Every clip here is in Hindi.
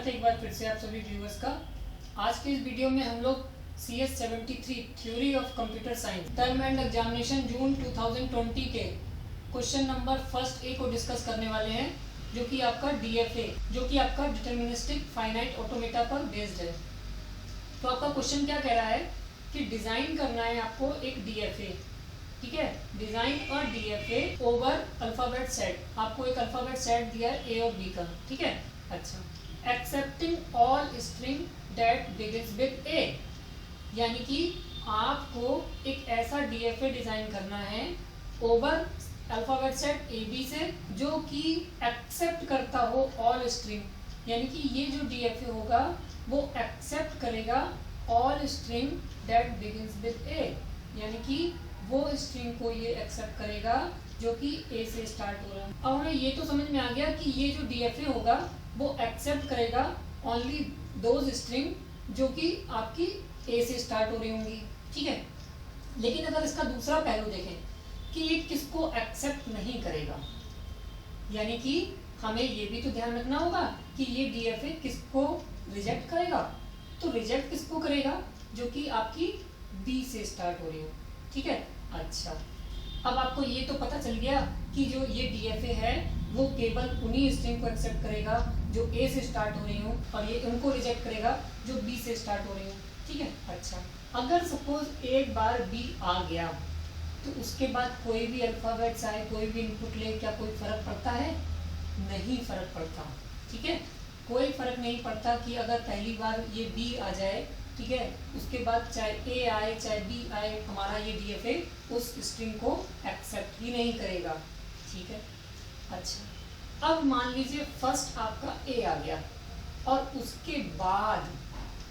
स्वागत है एक बार फिर से आप सभी व्यूअर्स का। आज के इस वीडियो में हम लोग CS73 theory of computer science term end examination June 2020 के क्वेश्चन नंबर फर्स्ट ए को डिस्कस करने वाले हैं, जो कि आपका DFA, जो कि आपका डिटर्मिनिस्टिक फाइनाइट ऑटोमेटा पर बेस्ड है। तो आपका क्वेश्चन क्या कह रहा है कि डिजाइन करना है आपको एक DFA, ठीक है, डिजाइन और DFA ओवर अल्फाबेट सेट। आपको एक अल्फाबेट सेट दिया है A और B का, ठीक है। अच्छा, accepting all string that begins with A, यानी कि आपको एक ऐसा DFA डिजाइन करना है ओवर अल्फाबेट सेट AB से, जो कि एक्सेप्ट करता हो ऑल स्ट्रिंग, यानी कि ये जो DFA होगा वो एक्सेप्ट करेगा all string that begins with A, यानी कि वो स्ट्रिंग को ये एक्सेप्ट करेगा जो कि A से स्टार्ट हो रहा है। अब हमें ये तो समझ में आ गया कि ये जो DFA होगा वो एक्सेप्ट करेगा ओनली दोज स्ट्रिंग जो कि आपकी A से स्टार्ट हो रही होंगी, ठीक है। लेकिन अगर इसका दूसरा पहलू देखें कि ये किसको एक्सेप्ट नहीं करेगा, यानी कि हमें ये भी तो ध्यान रखना होगा कि ये DFA किसको रिजेक्ट करेगा। तो रिजेक्ट किसको करेगा, जो कि आपकी B से स्टार्ट हो रही हो, ठीक है। अच्छा, अब आपको ये तो पता चल गया कि जो ये DFA है वो केवल उन्हीं स्ट्रिंग को एक्सेप्ट करेगा जो A से स्टार्ट हो रही हो, और ये उनको रिजेक्ट करेगा जो B से स्टार्ट हो रही हो, ठीक है। अच्छा, अगर सपोज एक बार B आ गया तो उसके बाद कोई भी अल्फाबेट्स आए, कोई भी इनपुट ले, क्या कोई फर्क पड़ता है? नहीं फर्क पड़ता, ठीक है। कोई फर्क नहीं पड़ता कि अगर पहली बार ये B आ जाए, ठीक है, उसके बाद चाहे A आए चाहे B आए, हमारा ये DFA उस स्ट्रिंग को एक्सेप्ट ही नहीं करेगा, ठीक है। अच्छा, अब मान लीजिए फर्स्ट आपका A आ गया और उसके बाद,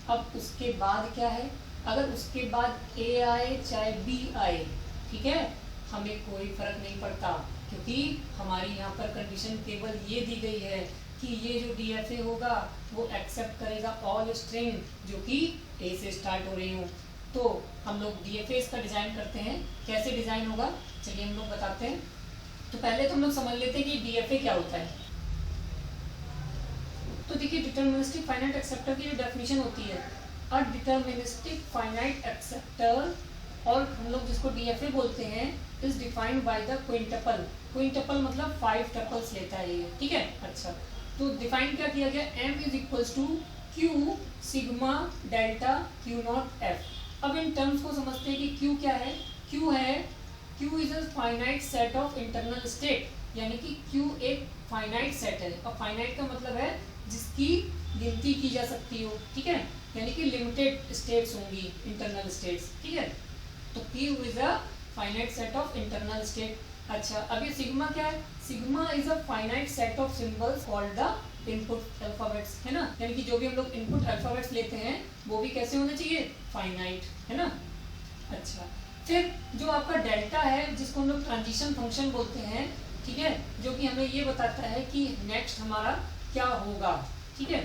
अब उसके बाद क्या है, अगर उसके बाद A आए चाहे B आए, ठीक है, हमें कोई फर्क नहीं पड़ता, क्योंकि हमारी यहाँ पर कंडीशन केवल ये दी गई है कि ये जो DFA होगा वो एक्सेप्ट करेगा ऑल स्ट्रिंग जो कि A से स्टार्ट हो रही हूँ। तो हम लोग DFA इसका डिजाइन करते हैं, कैसे डिजाइन होगा चलिए हम लोग बताते हैं। तो पहले तो हम लोग समझ लेते हैं कि DFA क्या होता है। तो देखिए, डिटर्मिनिस्टिक फाइनाइट एक्सेप्टर की जो डेफिनेशन होती है, अ डिटर्मिनिस्टिक फाइनाइट एक्सेप्टर, और हम लोग जिसको DFA बोलते हैं, इज डिफाइंड बाय द क्विंटपल। क्विंटपल मतलब 5 टपल्स लेता है ये, ठीक है। अच्छा, तो डिफाइन क्या किया गया, M is equals to Q sigma delta Q not F। अब इन टर्म्स को समझते हैं कि Q क्या है। Q is a finite set of internal state, यानी कि Q एक फाइनाइट सेट है, और फाइनाइट का मतलब है जिसकी गिनती की जा सकती हो, ठीक है, यानी कि लिमिटेड स्टेट्स होंगी, इंटरनल स्टेट्स, ठीक है। तो Q is a finite set of internal state. अच्छा, अब ये सिग्मा क्या है, sigma is a finite set of symbols called the input alphabets, है ना, यानी कि जो भी हम लोग इनपुट अल्फाबेट्स लेते हैं वो भी कैसे होने चाहिए, फाइनाइट, है ना। अच्छा, फिर जो आपका डेल्टा है जिसको हम लोग ट्रांजिशन फंक्शन बोलते हैं, ठीक है, जो कि हमें ये बताता है कि नेक्स्ट हमारा क्या होगा, ठीक है।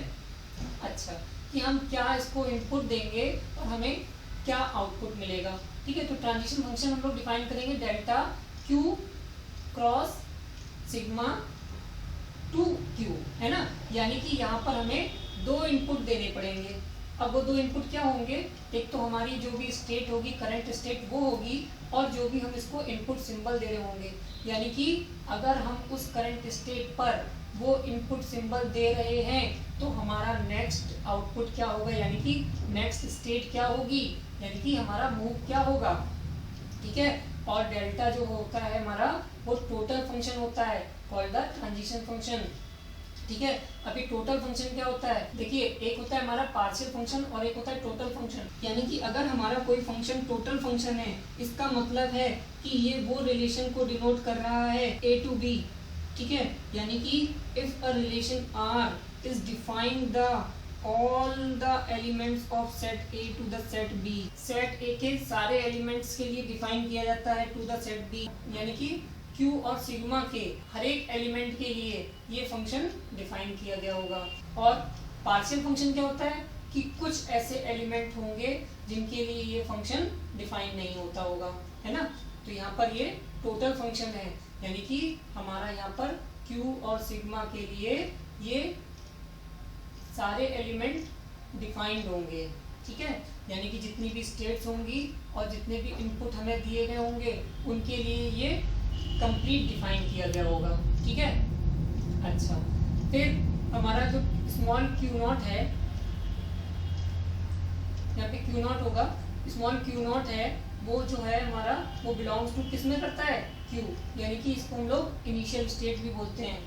अच्छा, कि हम क्या इसको इनपुट देंगे और हमें क्या आउटपुट मिलेगा, ठीक है। तो ट्रांजिशन फंक्शन हम लोग डिफाइन करेंगे delta Q cross sigma two Q, है ना, यानी कि यहाँ पर हमें 2 इनपुट देने पड़ेंगे। अब वो 2 इनपुट क्या होंगे, एक तो हमारी जो भी स्टेट होगी, करंट स्टेट वो होगी, और जो भी हम इसको इनपुट सिंबल दे रहे होंगे, यानी कि अगर हम उस करंट स्टेट पर वो इनपुट सिंबल दे रहे हैं तो हमारा नेक्स्ट आउटपुट क्या होगा, यानी कि नेक्स्ट स्टेट क्या होगी, यानी कि हमारा मूव क्या होगा, ठीक है। और डेल्टा जो होता है हमारा वो टोटल फंक्शन होता है कॉल्ड द ट्रांजिशन फंक्शन, ठीक है। अभी टोटल फंक्शन क्या होता है, देखिए, एक होता है हमारा पार्शियल फंक्शन और एक होता है टोटल फंक्शन। यानी कि अगर हमारा कोई फंक्शन टोटल फंक्शन है, इसका मतलब है कि ये वो रिलेशन को डिनोट कर रहा है A to B, ठीक है, यानी कि if a relation R is defined the all the elements of set A to the set B, set A के सारे एलिमेंट्स के लिए डिफाइन किया जाता है टू द सेट B, यानी कि Q और सिग्मा के हर एक एलिमेंट के लिए ये फंक्शन डिफाइन किया गया होगा। और पार्शियल फंक्शन क्या होता है कि कुछ ऐसे एलिमेंट होंगे जिनके लिए ये फंक्शन डिफाइन नहीं होता होगा, है ना। तो यहाँ पर ये टोटल फंक्शन है, यानी कि हमारा यहाँ पर Q और सिग्मा के लिए ये सारे एलिमेंट डिफाइंड होंगे, ठीक है। यानी कि जितनी भी स्टेट्स होंगी और जितने भी इनपुट हमें दिए गए होंगे उनके लिए ये कंप्लीट डिफाइन किया गया होगा, ठीक है। अच्छा, फिर हमारा जो स्मॉल क्यू नॉट है, यहाँ पे क्यू नॉट होगा, स्मॉल क्यू नॉट है वो जो है हमारा वो बिलोंग्स टू किस में करता है, क्यू, यानी कि इसको हम लोग इनिशियल स्टेट भी बोलते हैं।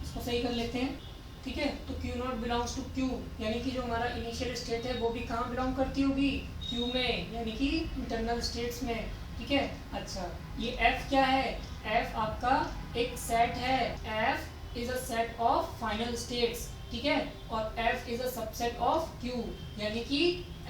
इसको सही कर लेते हैं, ठीक है। तो Q not belongs to Q, यानी कि जो हमारा इनिशियल स्टेट है वो भी कहाँ बिलोंग करती होगी, क्यू में, यानी कि इंटरनल स्टेट्स में, ठीक है। अच्छा, ये एफ क्या है, एफ आपका एक सेट है, F is a set of final states, ठीक है। और F is a subset of Q, यानी कि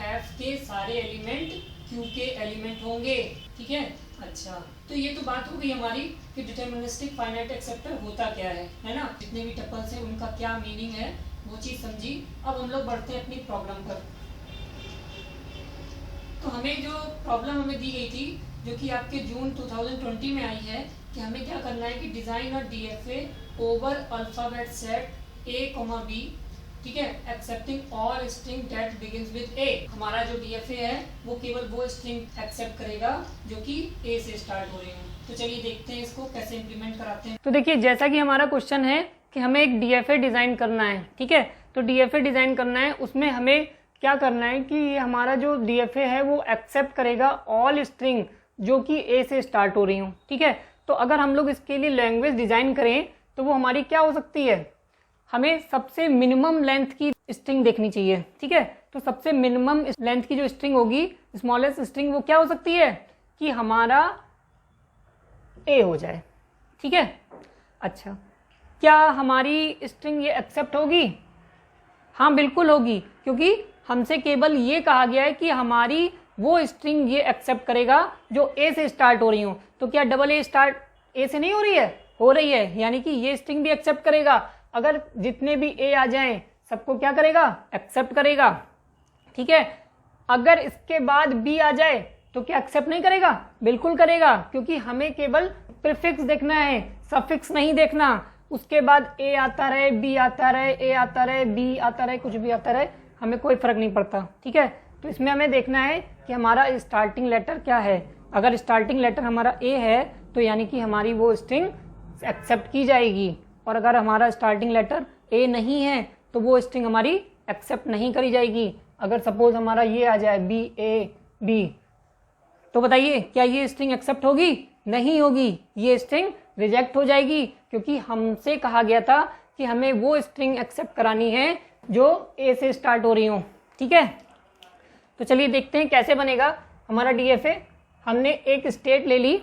एफ के सारे एलिमेंट क्यू के एलिमेंट होंगे, ठीक है। अच्छा, तो ये तो बात हो गई हमारी कि डिटरमिनिस्टिक फाइनाइट एक्सेप्टर होता क्या है ना। जितने भी टपल्स हैं उनका क्या मीनिंग है वो चीज़ समझी। अब हम लोग बढ़ते हैं अपनी प्रॉब्लम पर। तो हमें जो प्रॉब्लम हमें दी गई थी, जो कि आपके जून 2020 में आई है, कि हमें क्या करना है कि डिज़ाइन और DFA over alphabet set A, B, ठीक है, accepting all string that begins with A. हमारा जो डीएफए है वो केवल वो स्ट्रिंग एक्सेप्ट करेगा जो कि ए से स्टार्ट हो रही है। तो चलिए देखते हैं इसको कैसे इम्प्लीमेंट कराते हैं। तो देखिए, जैसा कि हमारा क्वेश्चन है कि हमें एक डीएफए डिज़ाइन करना है, ठीक है। तो डीएफए डिज़ाइन करना है, उसमें हमें क्या करना है कि हमारा जो डीएफए है वो एक्सेप्ट करेगा ऑल स्ट्रिंग जो कि ए से स्टार्ट हो रही हूँ, ठीक है। तो अगर हम लोग इसके लिए लैंग्वेज डिज़ाइन करें तो वो हमारी क्या हो सकती है, हमें सबसे मिनिमम लेंथ की स्ट्रिंग देखनी चाहिए, ठीक है। तो सबसे मिनिमम लेंथ की जो स्ट्रिंग होगी, स्मॉलेस्ट स्ट्रिंग, वो क्या हो सकती है कि हमारा ए हो जाए, ठीक है। अच्छा, क्या हमारी स्ट्रिंग ये एक्सेप्ट होगी? हाँ, बिल्कुल होगी, क्योंकि हमसे केवल ये कहा गया है कि हमारी वो स्ट्रिंग ये एक्सेप्ट करेगा जो ए से स्टार्ट हो रही हो। तो क्या डबल ए स्टार्ट ए से नहीं हो रही है? हो रही है, यानी कि ये स्ट्रिंग भी एक्सेप्ट करेगा। अगर जितने भी ए आ जाएं सबको क्या करेगा, एक्सेप्ट करेगा, ठीक है। अगर इसके बाद बी आ जाए तो क्या एक्सेप्ट नहीं करेगा? बिल्कुल करेगा, क्योंकि हमें केवल प्रीफिक्स देखना है, सफिक्स नहीं देखना। उसके बाद ए आता रहे, बी आता रहे, ए आता रहे, बी आता रहे, कुछ भी आता रहे, हमें कोई फर्क नहीं पड़ता, ठीक है। तो इसमें हमें देखना है कि हमारा स्टार्टिंग लेटर क्या है। अगर स्टार्टिंग लेटर हमारा ए है तो यानी कि हमारी वो स्ट्रिंग एक्सेप्ट की जाएगी, और अगर हमारा स्टार्टिंग लेटर ए नहीं है तो वो स्ट्रिंग हमारी एक्सेप्ट नहीं करी जाएगी। अगर सपोज हमारा ये आ जाए बी ए बी, तो बताइए क्या ये स्ट्रिंग एक्सेप्ट होगी? नहीं होगी, ये स्ट्रिंग रिजेक्ट हो जाएगी, क्योंकि हमसे कहा गया था कि हमें वो स्ट्रिंग एक्सेप्ट करानी है जो ए से स्टार्ट हो रही हो, ठीक है। तो चलिए देखते हैं कैसे बनेगा हमारा डीएफए। हमने एक स्टेट ले ली,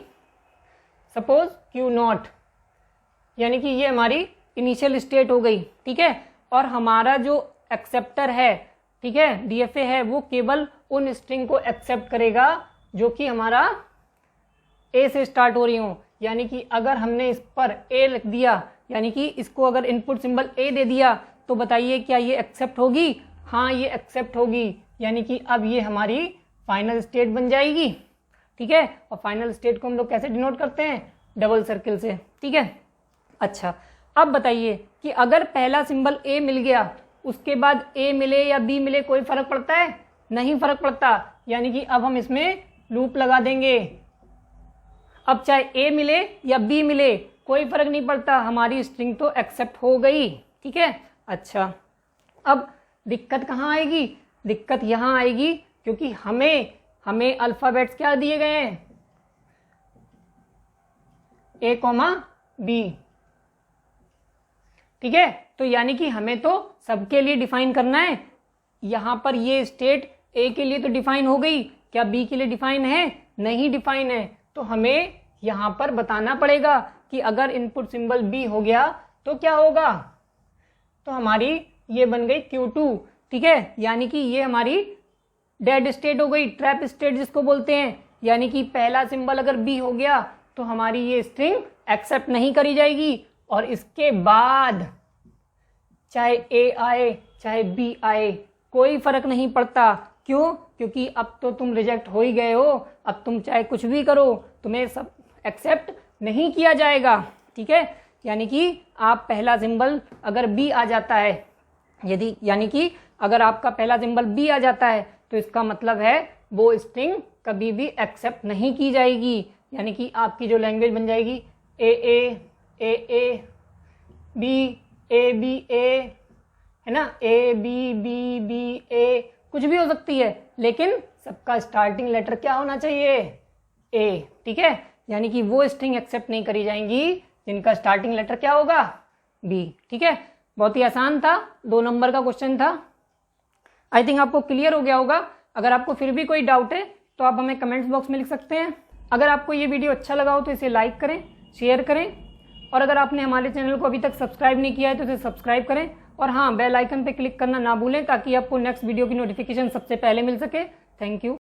सपोज क्यू नॉट, यानी कि ये हमारी इनिशियल स्टेट हो गई, ठीक है। और हमारा जो एक्सेप्टर है, ठीक है, डीएफए है, वो केवल उन स्ट्रिंग को एक्सेप्ट करेगा जो कि हमारा ए से स्टार्ट हो रही हो। यानी कि अगर हमने इस पर ए लिख दिया, यानी कि इसको अगर इनपुट सिंबल ए दे दिया, तो बताइए क्या ये एक्सेप्ट होगी? हाँ, ये एक्सेप्ट होगी, यानी कि अब ये हमारी फाइनल स्टेट बन जाएगी, ठीक है। और फाइनल स्टेट को हम लोग कैसे डिनोट करते हैं? डबल सर्किल से, ठीक है। अच्छा, अब बताइए कि अगर पहला सिंबल ए मिल गया, उसके बाद ए मिले या बी मिले, कोई फर्क पड़ता है? नहीं फर्क पड़ता, यानी कि अब हम इसमें लूप लगा देंगे। अब चाहे ए मिले या बी मिले, कोई फर्क नहीं पड़ता, हमारी स्ट्रिंग तो एक्सेप्ट हो गई, ठीक है। अच्छा, अब दिक्कत कहाँ आएगी? दिक्कत यहाँ आएगी क्योंकि हमें अल्फाबेट्स क्या दिए गए हैं? ए कॉमा बी, ठीक है। तो यानी कि हमें तो सबके लिए डिफाइन करना है। यहां पर ये स्टेट ए के लिए तो डिफाइन हो गई, क्या बी के लिए डिफाइन है? नहीं डिफाइन है। तो हमें यहां पर बताना पड़ेगा कि अगर इनपुट सिंबल बी हो गया तो क्या होगा। तो हमारी ये बन गई Q2, ठीक है। यानी कि ये हमारी डेड स्टेट हो गई, ट्रैप स्टेट जिसको बोलते हैं। यानी कि पहला सिंबल अगर बी हो गया तो हमारी ये स्ट्रिंग एक्सेप्ट नहीं करी जाएगी, और इसके बाद चाहे ए आए चाहे बी आए कोई फर्क नहीं पड़ता। क्यों? क्योंकि अब तो तुम रिजेक्ट हो ही गए हो, अब तुम चाहे कुछ भी करो तुम्हें सब एक्सेप्ट नहीं किया जाएगा, ठीक है। यानी कि आप पहला सिंबल अगर बी आ जाता है यदि यानी कि अगर आपका पहला सिंबल बी आ जाता है तो इसका मतलब है वो स्ट्रिंग कभी भी एक्सेप्ट नहीं की जाएगी, यानी कि आपकी जो लैंग्वेज बन जाएगी ए बी ए, है ना, ए बी बी बी ए, कुछ भी हो सकती है, लेकिन सबका स्टार्टिंग लेटर क्या होना चाहिए, ए। ठीक है, यानी कि वो स्ट्रिंग एक्सेप्ट नहीं करी जाएंगी जिनका स्टार्टिंग लेटर क्या होगा, बी। ठीक है, बहुत ही आसान था, 2 नंबर का क्वेश्चन था। आई थिंक आपको क्लियर हो गया होगा। अगर आपको फिर भी कोई डाउट है तो आप हमें कमेंट्स बॉक्स में लिख सकते हैं। अगर आपको ये वीडियो अच्छा लगा हो तो इसे लाइक करें, शेयर करें, और अगर आपने हमारे चैनल को अभी तक सब्सक्राइब नहीं किया है तो इसे सब्सक्राइब करें, और हाँ, बेल आइकन पे क्लिक करना ना भूलें ताकि आपको नेक्स्ट वीडियो की नोटिफिकेशन सबसे पहले मिल सके। Thank you.